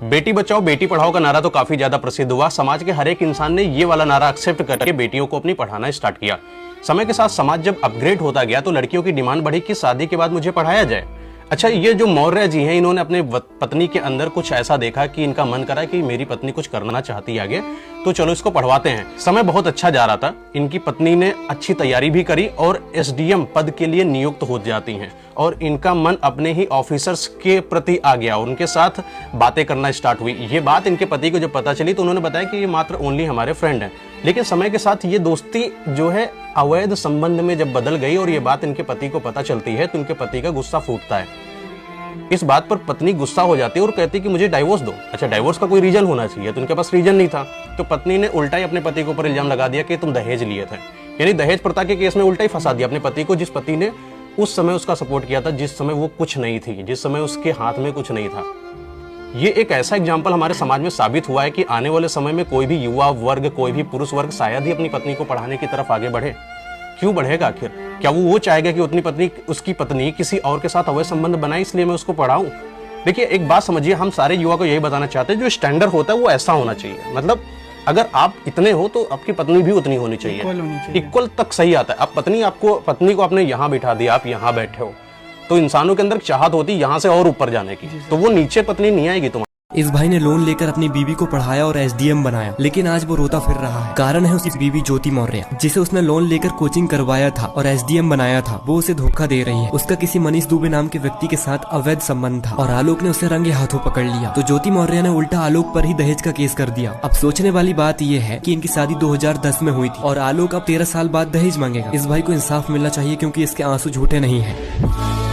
बेटी बचाओ बेटी पढ़ाओ का नारा तो काफी ज्यादा प्रसिद्ध हुआ। समाज के हर एक इंसान ने ये वाला नारा एक्सेप्ट करके बेटियों को अपनी पढ़ाना स्टार्ट किया। समय के साथ समाज जब अपग्रेड होता गया तो लड़कियों की डिमांड बढ़ी कि शादी के बाद मुझे पढ़ाया जाए। अच्छा, ये जो मौर्य जी हैं, इन्होंने अपने पत्नी के अंदर कुछ ऐसा देखा कि इनका मन करा कि मेरी पत्नी कुछ करना चाहती है आगे, तो चलो इसको पढ़वाते हैं। समय बहुत अच्छा जा रहा था। इनकी पत्नी ने अच्छी तैयारी भी करी और एसडीएम पद के लिए नियुक्त हो जाती हैं और इनका मन अपने ही ऑफिसर्स के प्रति आ गया। उनके साथ बातें करना स्टार्ट हुई। ये बात इनके पति को जब पता चली तो उन्होंने बताया कि ये मात्र ओनली हमारे फ्रेंड हैं। लेकिन समय के साथ ये दोस्ती जो है अवैध संबंध में जब बदल गई और ये बात इनके पति को पता चलती है तो इनके पति का गुस्सा फूटता है। इस बात पर पत्नी गुस्सा हो जाती है और कहती है कि मुझे डाइवोर्स दो। अच्छा, डाइवोर्स का कोई रीजन होना चाहिए, तो उनके पास रीजन नहीं था। तो पत्नी ने उल्टा ही अपने पति के ऊपर इल्जाम लगा दिया कि तुम दहेज लिए थे। यानी दहेज प्रथा के केस में उल्टा ही फंसा दिया अपने पति को, जिस पति ने उस समय उसका सपोर्ट किया था, जिस समय वो कुछ नहीं थी, जिस समय उसके हाथ में कुछ नहीं था। ये एक ऐसा एग्जाम्पल हमारे समाज में साबित हुआ है कि आने वाले समय में कोई भी युवा वर्ग, कोई भी पुरुष वर्ग शायद ही अपनी पत्नी को पढ़ाने की तरफ आगे बढ़े। क्यों बढ़ेगा आखिर? क्या वो चाहेगा कि उसकी पत्नी किसी और के साथ अवैध संबंध बनाए इसलिए मैं उसको पढ़ाऊं? देखिए, एक बात समझिए, हम सारे युवा को यही बताना चाहते हैं, जो स्टैंडर्ड होता है वो ऐसा होना चाहिए। मतलब अगर आप इतने हो तो आपकी पत्नी भी उतनी होनी चाहिए। इक्वल तक सही आता है। अब पत्नी को आपने यहाँ बिठा दिया, आप यहाँ बैठे हो, तो इंसानों के अंदर चाहत होती है यहाँ से और ऊपर जाने की, तो वो नीचे पत्नी नहीं आएगी तुम्हारी। इस भाई ने लोन लेकर अपनी बीवी को पढ़ाया और एसडीएम बनाया, लेकिन आज वो रोता फिर रहा है। कारण है उसकी बीवी ज्योति मौर्य, जिसे उसने लोन लेकर कोचिंग करवाया था और एसडीएम बनाया था। वो उसे धोखा दे रही है। उसका किसी मनीष दुबे नाम के व्यक्ति के साथ अवैध संबंध था और आलोक ने उसे रंगे हाथों पकड़ लिया। तो ज्योति मौर्य ने उल्टा आलोक पर ही दहेज का केस कर दिया। अब सोचने वाली बात यह है कि इनकी शादी 2010 में हुई थी और आलोक अब 13 साल बाद दहेज मांगेगा। इस भाई को इंसाफ मिलना चाहिए क्योंकि इसके आंसू झूठे नहीं है।